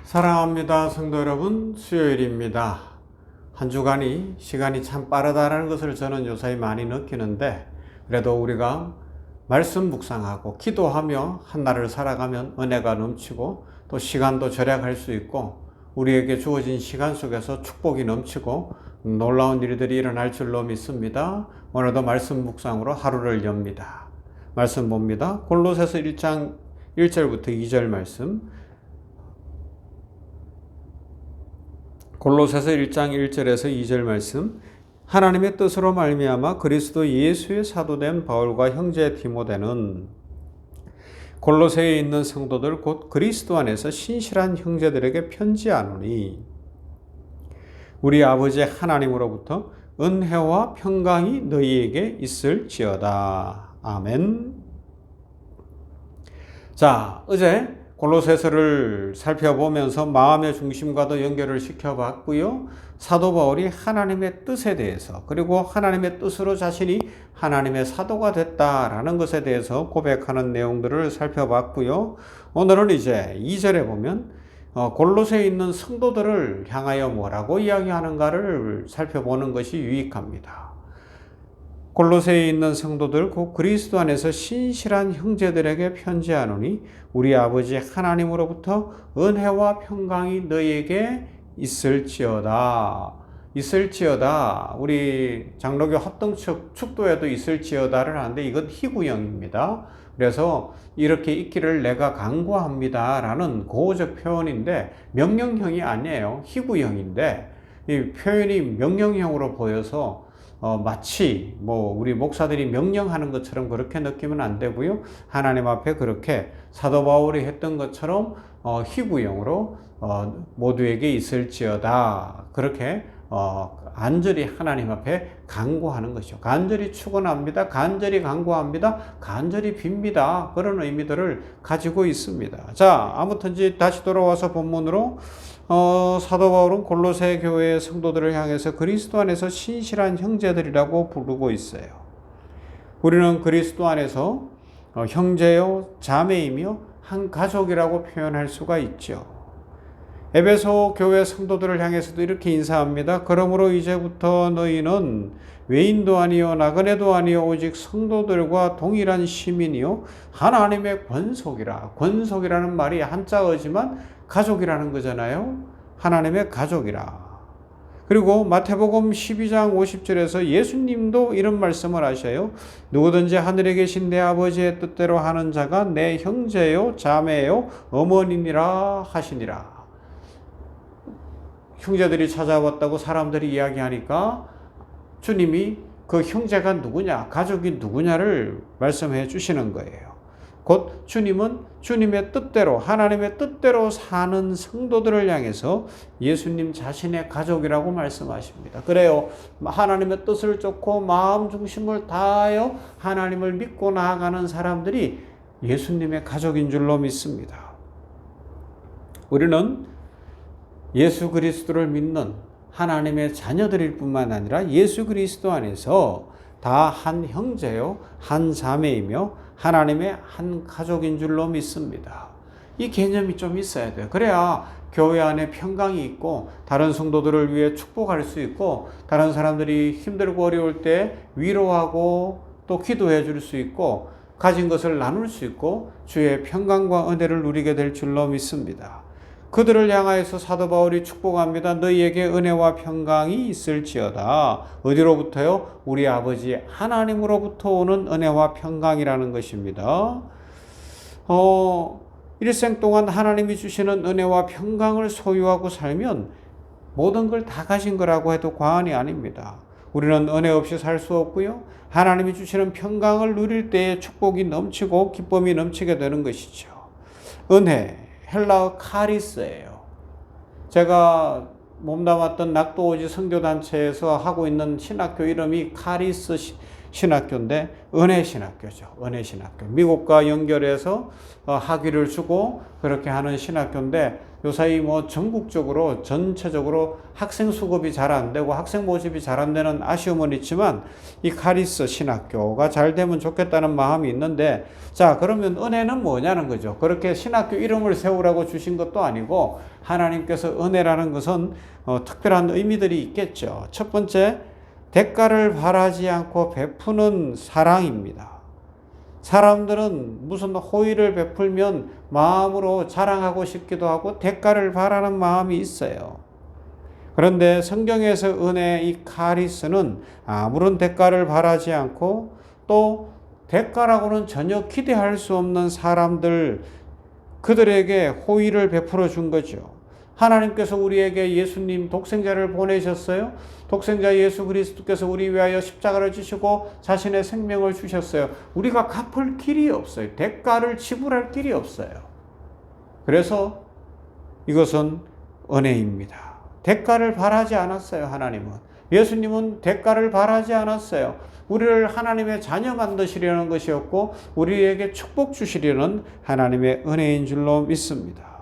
사랑합니다, 성도 여러분. 수요일입니다. 한 주간이 시간이 참 빠르다라는 것을 저는 요사이 많이 느끼는데, 그래도 우리가 말씀 묵상하고 기도하며 한 날을 살아가면 은혜가 넘치고 또 시간도 절약할 수 있고, 우리에게 주어진 시간 속에서 축복이 넘치고 놀라운 일들이 일어날 줄로 믿습니다. 오늘도 말씀 묵상으로 하루를 엽니다. 말씀 봅니다. 골로새서 1장 1절부터 2절 말씀. 골로새서 1장 1절에서 2절 말씀. 하나님의 뜻으로 말미암아 그리스도 예수의 사도된 바울과 형제 디모데는 골로새에 있는 성도들 곧 그리스도 안에서 신실한 형제들에게 편지하노니, 우리 아버지 하나님으로부터 은혜와 평강이 너희에게 있을지어다. 아멘. 자, 어제 골로새서를 살펴보면서 마음의 중심과도 연결을 시켜봤고요. 사도 바울이 하나님의 뜻에 대해서, 그리고 하나님의 뜻으로 자신이 하나님의 사도가 됐다라는 것에 대해서 고백하는 내용들을 살펴봤고요. 오늘은 이제 2절에 보면 골로새에 있는 성도들을 향하여 뭐라고 이야기하는가를 살펴보는 것이 유익합니다. 골로새에 있는 성도들 곧 그리스도 안에서 신실한 형제들에게 편지하노니, 우리 아버지 하나님으로부터 은혜와 평강이 너희에게 있을지어다. 있을지어다. 우리 장로교 합동측 축도에도 있을지어다를 하는데, 이건 희구형입니다. 그래서 이렇게 있기를 내가 간구합니다 라는 고어적 표현인데 명령형이 아니에요. 희구형인데 이 표현이 명령형으로 보여서 마치 우리 목사들이 명령하는 것처럼 그렇게 느끼면 안 되고요. 하나님 앞에 그렇게 사도 바울이 했던 것처럼 희구형으로 모두에게 있을지어다. 그렇게 간절히 하나님 앞에 간구하는 것이죠. 간절히 축원합니다. 간절히 간구합니다. 간절히 빕니다. 그런 의미들을 가지고 있습니다. 자, 아무튼 다시 돌아와서 본문으로 사도 바울은 골로새 교회의 성도들을 향해서 그리스도 안에서 신실한 형제들이라고 부르고 있어요. 우리는 그리스도 안에서 형제요 자매이며 한 가족이라고 표현할 수가 있죠. 에베소 교회 성도들을 향해서도 이렇게 인사합니다. 그러므로 이제부터 너희는 외인도 아니요 나그네도 아니요 오직 성도들과 동일한 시민이요 하나님의 권속이라. 권속이라는 말이 한자어지만 가족이라는 거잖아요. 하나님의 가족이라. 그리고 마태복음 12장 50절에서 예수님도 이런 말씀을 하셔요. 누구든지 하늘에 계신 내 아버지의 뜻대로 하는 자가 내 형제요 자매요 어머니니라 하시니라. 형제들이 찾아왔다고 사람들이 이야기하니까 주님이 그 형제가 누구냐, 가족이 누구냐를 말씀해 주시는 거예요. 곧 주님은 주님의 뜻대로, 하나님의 뜻대로 사는 성도들을 향해서 예수님 자신의 가족이라고 말씀하십니다. 그래요. 하나님의 뜻을 쫓고 마음 중심을 다하여 하나님을 믿고 나아가는 사람들이 예수님의 가족인 줄로 믿습니다. 우리는 예수 그리스도를 믿는 하나님의 자녀들일 뿐만 아니라 예수 그리스도 안에서 다 한 형제요, 한 자매이며 하나님의 한 가족인 줄로 믿습니다. 이 개념이 좀 있어야 돼요. 그래야 교회 안에 평강이 있고 다른 성도들을 위해 축복할 수 있고 다른 사람들이 힘들고 어려울 때 위로하고 또 기도해 줄 수 있고 가진 것을 나눌 수 있고 주의 평강과 은혜를 누리게 될 줄로 믿습니다. 그들을 향하여서 사도 바울이 축복합니다. 너희에게 은혜와 평강이 있을지어다. 어디로부터요? 우리 아버지 하나님으로부터 오는 은혜와 평강이라는 것입니다. 일생 동안 하나님이 주시는 은혜와 평강을 소유하고 살면 모든 걸 다 가진 거라고 해도 과언이 아닙니다. 우리는 은혜 없이 살 수 없고요. 하나님이 주시는 평강을 누릴 때에 축복이 넘치고 기쁨이 넘치게 되는 것이죠. 은혜. 헬라어 카리스예요. 제가 몸담았던 낙도오지 선교단체에서 하고 있는 신학교 이름이 카리스 신학교인데 은혜 신학교죠. 은혜 신학교. 미국과 연결해서 학위를 주고 그렇게 하는 신학교인데 요사이 뭐 전국적으로 전체적으로 학생 수급이 잘 안 되고 학생 모집이 잘 안 되는 아쉬움은 있지만 이 카리스 신학교가 잘 되면 좋겠다는 마음이 있는데, 자, 그러면 은혜는 뭐냐는 거죠. 그렇게 신학교 이름을 세우라고 주신 것도 아니고 하나님께서 은혜라는 것은 특별한 의미들이 있겠죠. 첫 번째, 대가를 바라지 않고 베푸는 사랑입니다. 사람들은 무슨 호의를 베풀면 마음으로 자랑하고 싶기도 하고 대가를 바라는 마음이 있어요. 그런데 성경에서 은혜의 이 카리스는 아무런 대가를 바라지 않고 또 대가라고는 전혀 기대할 수 없는 사람들, 그들에게 호의를 베풀어 준 거죠. 하나님께서 우리에게 예수님 독생자를 보내셨어요. 독생자 예수 그리스도께서 우리 위하여 십자가를 지시고 자신의 생명을 주셨어요. 우리가 갚을 길이 없어요. 대가를 지불할 길이 없어요. 그래서 이것은 은혜입니다. 대가를 바라지 않았어요. 하나님은. 예수님은 대가를 바라지 않았어요. 우리를 하나님의 자녀 만드시려는 것이었고 우리에게 축복 주시려는 하나님의 은혜인 줄로 믿습니다.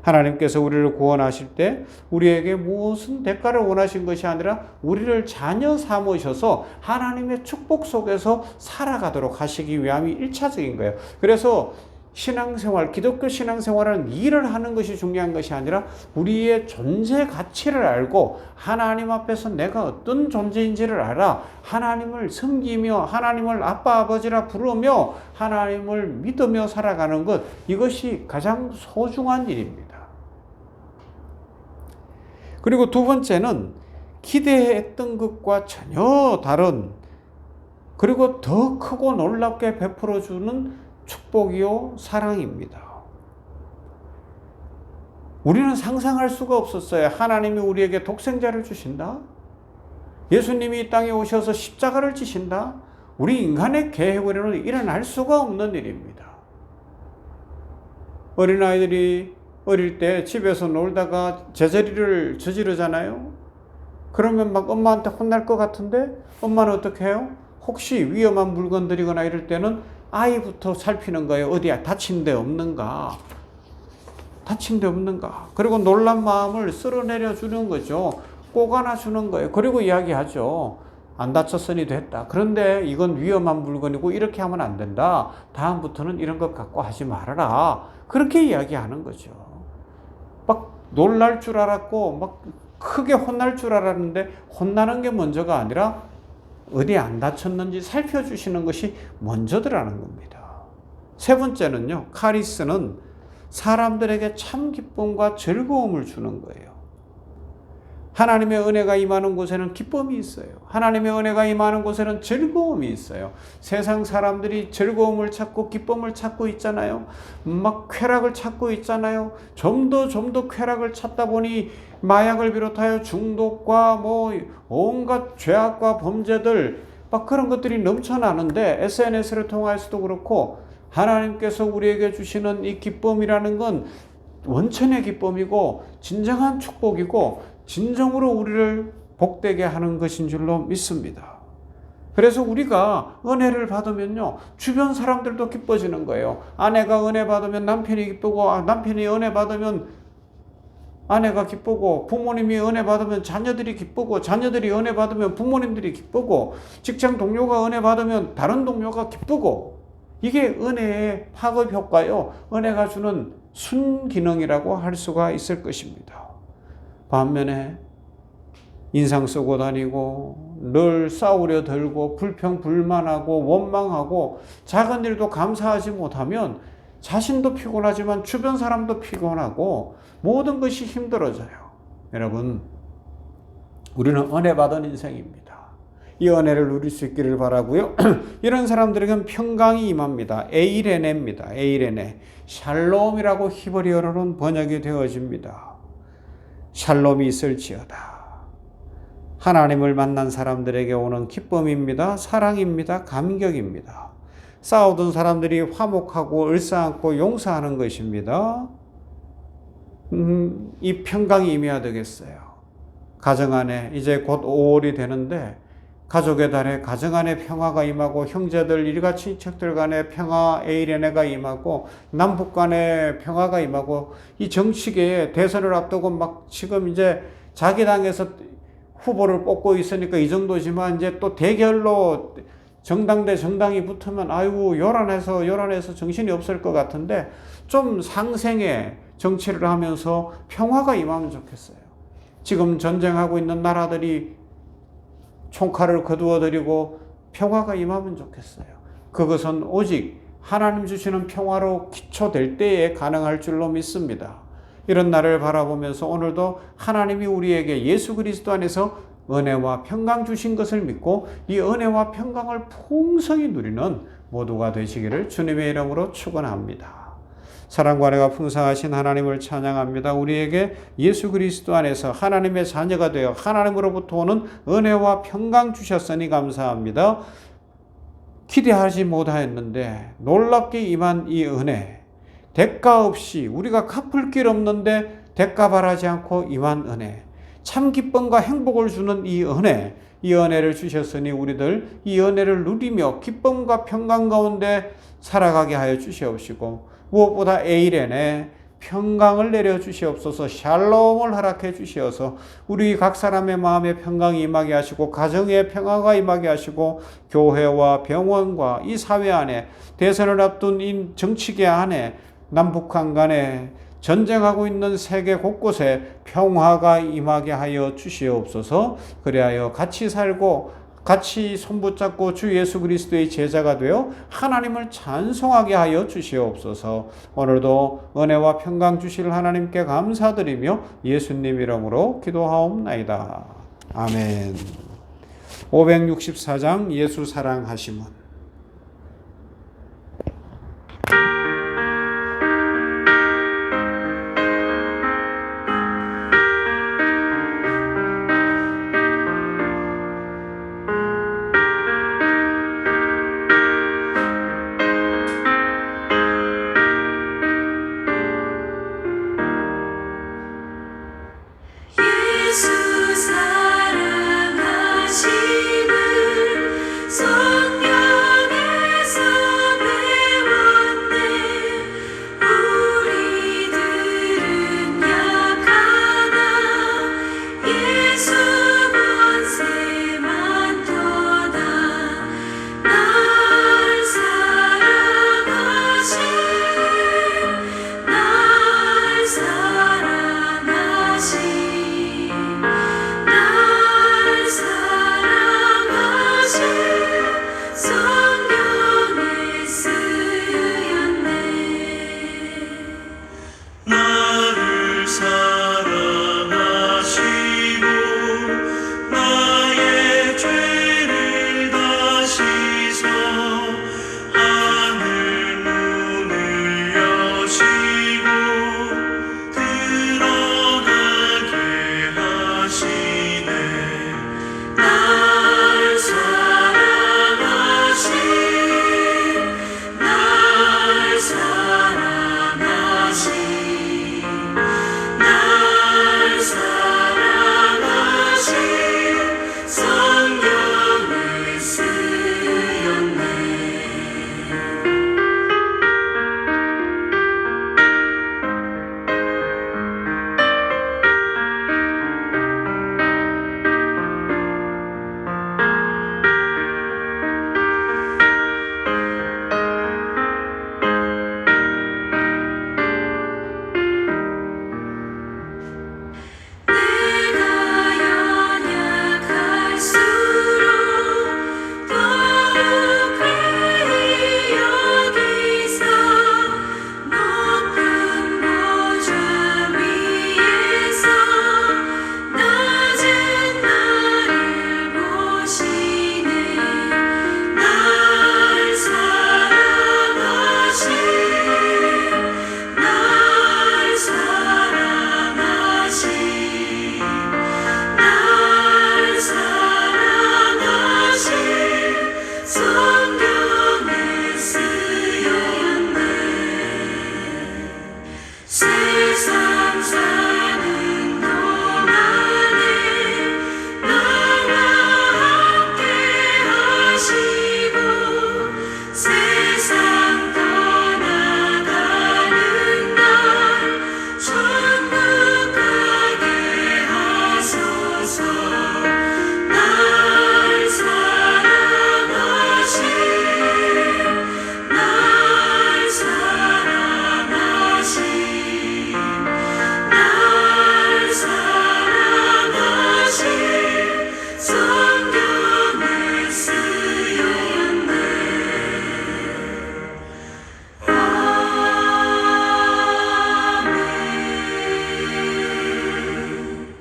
하나님께서 우리를 구원하실 때 우리에게 무슨 대가를 원하신 것이 아니라 우리를 자녀 삼으셔서 하나님의 축복 속에서 살아가도록 하시기 위함이 1차적인 거예요. 그래서 신앙생활, 기독교 신앙생활은 일을 하는 것이 중요한 것이 아니라 우리의 존재 가치를 알고 하나님 앞에서 내가 어떤 존재인지를 알아 하나님을 섬기며 하나님을 아빠 아버지라 부르며 하나님을 믿으며 살아가는 것, 이것이 가장 소중한 일입니다. 그리고 두 번째는 기대했던 것과 전혀 다른, 그리고 더 크고 놀랍게 베풀어주는 축복이요 사랑입니다. 우리는 상상할 수가 없었어요. 하나님이 우리에게 독생자를 주신다? 예수님이 이 땅에 오셔서 십자가를 지신다? 우리 인간의 계획으로는 일어날 수가 없는 일입니다. 어린아이들이 어릴 때 집에서 놀다가 제자리를 저지르잖아요. 그러면 막 엄마한테 혼날 것 같은데 엄마는 어떻게 해요? 혹시 위험한 물건 들이거나 이럴 때는 아이부터 살피는 거예요. 어디야 다친 데 없는가? 다친 데 없는가? 그리고 놀란 마음을 쓸어내려 주는 거죠. 꼭 안아주는 거예요. 그리고 이야기하죠. 안 다쳤으니 됐다. 그런데 이건 위험한 물건이고 이렇게 하면 안 된다. 다음부터는 이런 것 갖고 하지 말아라. 그렇게 이야기하는 거죠. 막 놀랄 줄 알았고 막 크게 혼날 줄 알았는데 혼나는 게 먼저가 아니라 어디 안 다쳤는지 살펴주시는 것이 먼저더라는 겁니다. 세 번째는요, 카리스는 사람들에게 참 기쁨과 즐거움을 주는 거예요. 하나님의 은혜가 임하는 곳에는 기쁨이 있어요. 하나님의 은혜가 임하는 곳에는 즐거움이 있어요. 세상 사람들이 즐거움을 찾고 기쁨을 찾고 있잖아요. 막 쾌락을 찾고 있잖아요. 좀 더 쾌락을 찾다 보니 마약을 비롯하여 중독과 뭐 온갖 죄악과 범죄들 막 그런 것들이 넘쳐나는데 SNS를 통해서도 그렇고 하나님께서 우리에게 주시는 이 기쁨이라는 건 원천의 기쁨이고 진정한 축복이고 진정으로 우리를 복되게 하는 것인 줄로 믿습니다. 그래서 우리가 은혜를 받으면요, 주변 사람들도 기뻐지는 거예요. 아내가 은혜 받으면 남편이 기쁘고, 남편이 은혜 받으면 아내가 기쁘고, 부모님이 은혜 받으면 자녀들이 기쁘고, 자녀들이 은혜 받으면 부모님들이 기쁘고, 직장 동료가 은혜 받으면 다른 동료가 기쁘고, 이게 은혜의 파급 효과요. 은혜가 주는 순기능이라고 할 수가 있을 것입니다. 반면에 인상 쓰고 다니고 늘 싸우려 들고 불평불만하고 원망하고 작은 일도 감사하지 못하면 자신도 피곤하지만 주변 사람도 피곤하고 모든 것이 힘들어져요. 여러분, 우리는 은혜 받은 인생입니다. 이 은혜를 누릴 수 있기를 바라고요. 이런 사람들에게는 평강이 임합니다. 에이레네입니다. 에이레네. 샬롬이라고 히브리어로는 번역이 되어집니다. 샬롬이 있을지어다. 하나님을 만난 사람들에게 오는 기쁨입니다. 사랑입니다. 감격입니다. 싸우던 사람들이 화목하고 을사앉고 용서하는 것입니다. 이 평강이 임해야 되겠어요. 가정 안에 이제 곧 5월이 되는데 가족의 달에 가정 안에 평화가 임하고 형제들 일가 친척들 간에 평화 에이레네가 임하고 남북 간에 평화가 임하고 이 정치계에 대선을 앞두고 막 지금 이제 자기 당에서 후보를 뽑고 있으니까 이 정도지만 이제 또 대결로 정당 대 정당이 붙으면 아이고 요란해서 정신이 없을 것 같은데 좀 상생의 정치를 하면서 평화가 임하면 좋겠어요. 지금 전쟁하고 있는 나라들이 총칼을 거두어들이고 평화가 임하면 좋겠어요. 그것은 오직 하나님 주시는 평화로 기초될 때에 가능할 줄로 믿습니다. 이런 날을 바라보면서 오늘도 하나님이 우리에게 예수 그리스도 안에서 은혜와 평강 주신 것을 믿고 이 은혜와 평강을 풍성히 누리는 모두가 되시기를 주님의 이름으로 축원합니다. 사랑과 은혜가 풍성하신 하나님을 찬양합니다. 우리에게 예수 그리스도 안에서 하나님의 자녀가 되어 하나님으로부터 오는 은혜와 평강 주셨으니 감사합니다. 기대하지 못하였는데 놀랍게 임한 이 은혜, 대가 없이 우리가 갚을 길 없는데 대가 바라지 않고 임한 은혜, 참 기쁨과 행복을 주는 이 은혜를 주셨으니 우리들 이 은혜를 누리며 기쁨과 평강 가운데 살아가게 하여 주시옵시고 무엇보다 에이렌에 평강을 내려 주시옵소서. 샬롬을 허락해 주시어서 우리 각 사람의 마음에 평강이 임하게 하시고 가정에 평화가 임하게 하시고 교회와 병원과 이 사회 안에 대선을 앞둔 이 정치계 안에 남북한 간에 전쟁하고 있는 세계 곳곳에 평화가 임하게 하여 주시옵소서. 그리하여 같이 살고 같이 손붙잡고 주 예수 그리스도의 제자가 되어 하나님을 찬송하게 하여 주시옵소서. 오늘도 은혜와 평강 주실 하나님께 감사드리며 예수님 이름으로 기도하옵나이다. 아멘. 564장 예수 사랑하심은